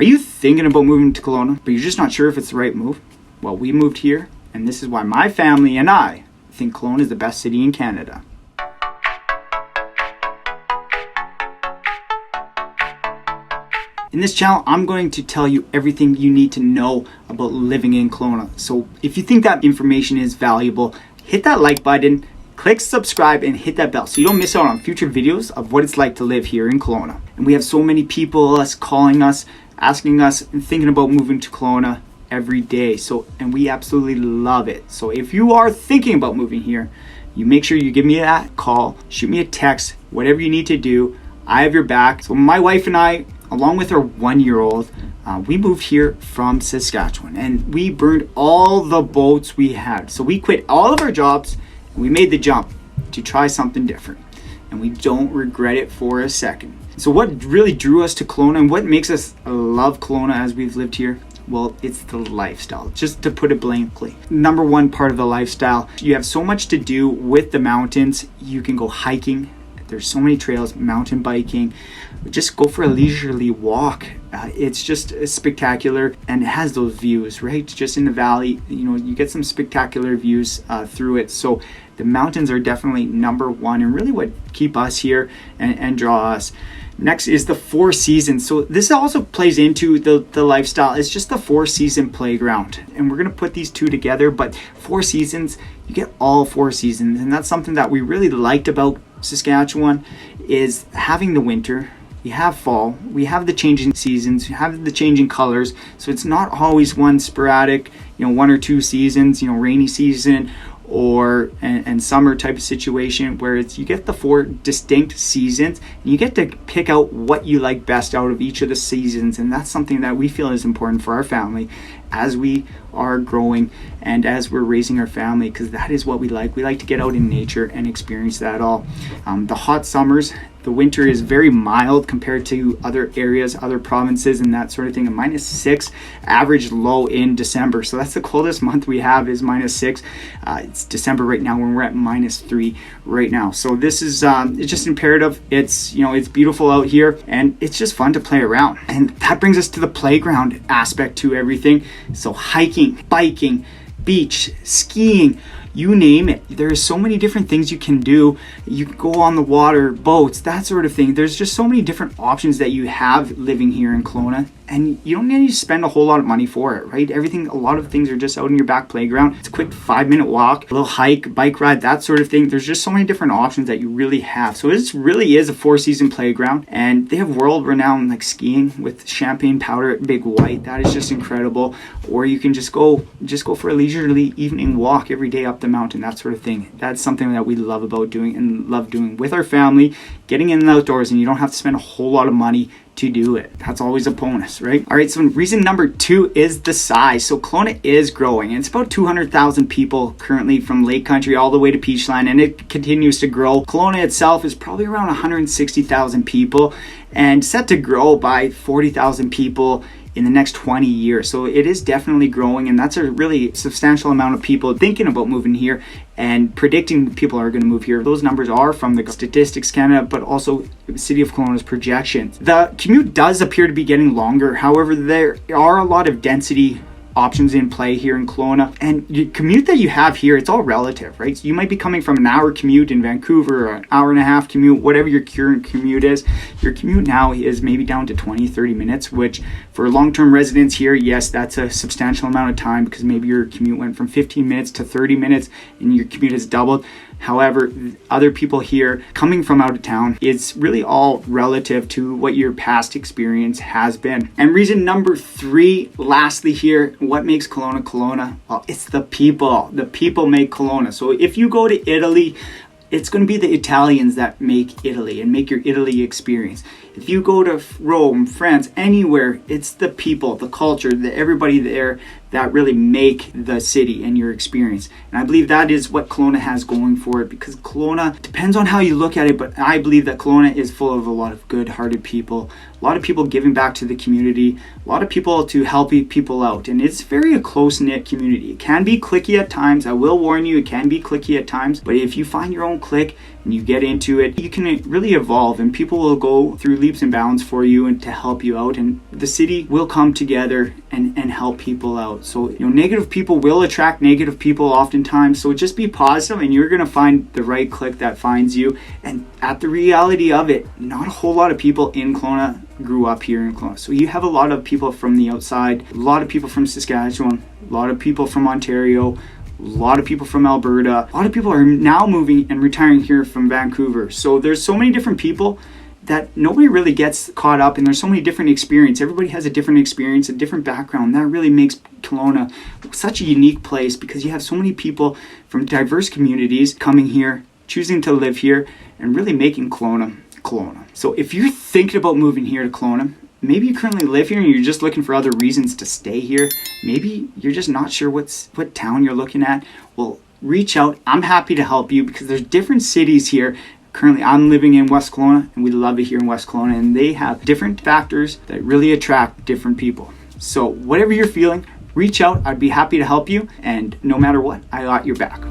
Are you thinking about moving to Kelowna, but you're just not sure if it's the right move? Well, we moved here, and this is why my family and I think Kelowna is the best city in Canada. In this channel, I'm going to tell you everything you need to know about living in Kelowna. So if you think that information is valuable, hit that like button, click subscribe, and hit that bell so you don't miss out on future videos of what it's like to live here in Kelowna. And we have so many people calling us, asking us, and thinking about moving to Kelowna every day. And we absolutely love it. So if you are thinking about moving here, you make sure you give me a call, shoot me a text, whatever you need to do. I have your back. So my wife and I, along with our 1-year-old, we moved here from Saskatchewan, and we burned all the boats we had. So we quit all of our jobs and we made the jump to try something different, and we don't regret it for a second. So what really drew us to Kelowna and what makes us love Kelowna as we've lived here? Well, it's the lifestyle, just to put it blankly. Number one part of the lifestyle, you have so much to do with the mountains. You can go hiking. There's so many trails, mountain biking. Just go for a leisurely walk. It's just spectacular, and it has those views, right? Just in the valley, you get some spectacular views through it. So the mountains are definitely number one, and really what keep us here and draw us. Next is the 4 seasons. So this also plays into the lifestyle. It's just the 4-season playground. And we're going to put these two together, but 4 seasons, you get all 4 seasons. And that's something that we really liked about Saskatchewan, is having the winter. You have fall, we have the changing seasons, you have the changing colors. So it's not always one sporadic, 1 or 2 seasons, rainy season or and summer type of situation, where you get the 4 distinct seasons and you get to pick out what you like best out of each of the seasons. And that's something that we feel is important for our family as we are growing and as we're raising our family, because that is what we like. We like to get out in nature and experience that all. The hot summers, the winter is very mild compared to other areas, other provinces, and that sort of thing. A -6 average low in December. So that's the coldest month we have, is -6. It's December right now when we're at -3 right now. So this is it's just imperative. It's it's beautiful out here, and it's just fun to play around. And that brings us to the playground aspect to everything. So hiking, biking, beach, skiing, you name it. There's so many different things you can do. You can go on the water, boats, that sort of thing. There's just so many different options that you have living here in Kelowna, and you don't need to spend a whole lot of money for it, right? A lot of things are just out in your back playground. It's a quick 5-minute walk, a little hike, bike ride, that sort of thing. There's just so many different options that you really have. So this really is a 4-season playground, and they have world renowned like skiing with champagne powder at Big White. That is just incredible. Or you can just go for a leisurely evening walk every day up the mountain, that sort of thing. That's something that we love about doing and love doing with our family, getting in the outdoors, and you don't have to spend a whole lot of money to do it. That's always a bonus, right? All right, so reason number 2 is the size. So Kelowna is growing, and it's about 200,000 people currently from Lake Country all the way to Peachland, and it continues to grow. Kelowna itself is probably around 160,000 people and set to grow by 40,000 people in the next 20 years. So it is definitely growing, and that's a really substantial amount of people thinking about moving here and predicting people are going to move here. Those numbers are from the Statistics Canada, but also the City of Kelowna's projections. The commute does appear to be getting longer. However, there are a lot of density options in play here in Kelowna, and the commute that you have here, it's all relative, right? So you might be coming from an hour commute in Vancouver or an hour and a half commute, whatever your current commute is. Your commute now is maybe down to 20-30 minutes, which for long-term residents here, yes, that's a substantial amount of time, because maybe your commute went from 15 minutes to 30 minutes and your commute has doubled. However, other people here coming from out of town, it's really all relative to what your past experience has been. And reason number 3, lastly here, what makes Kelowna Kelowna? Well, it's the people. The people make Kelowna. So if you go to Italy, it's going to be the Italians that make Italy and make your Italy experience. If you go to Rome, France, anywhere, it's the people, the culture, everybody there that really make the city and your experience. And I believe that is what Kelowna has going for it, because Kelowna, depends on how you look at it, but I believe that Kelowna is full of a lot of good-hearted people, a lot of people giving back to the community, a lot of people to help people out, and it's very a close-knit community. It can be cliquey at times. I will warn you, it can be cliquey at times, but if you find your own clique and you get into it, you can really evolve, and people will go through leaps and bounds for you and to help you out, and the city will come together and help people out. So, negative people will attract negative people oftentimes, so just be positive and you're going to find the right clique that finds you. And at the reality of it, not a whole lot of people in Kelowna grew up here in Kelowna. So you have a lot of people from the outside, a lot of people from Saskatchewan, a lot of people from Ontario, a lot of people from Alberta. A lot of people are now moving and retiring here from Vancouver. So there's so many different people that nobody really gets caught up in. There's so many different experiences. Everybody has a different experience, a different background. That really makes Kelowna such a unique place, because you have so many people from diverse communities coming here, choosing to live here, and really making Kelowna. So if you're thinking about moving here to Kelowna, maybe you currently live here and you're just looking for other reasons to stay here. Maybe you're just not sure what town you're looking at. Well, reach out. I'm happy to help you, because there's different cities here. Currently, I'm living in West Kelowna, and we love it here in West Kelowna, and they have different factors that really attract different people. So whatever you're feeling, reach out. I'd be happy to help you, and no matter what, I got your back.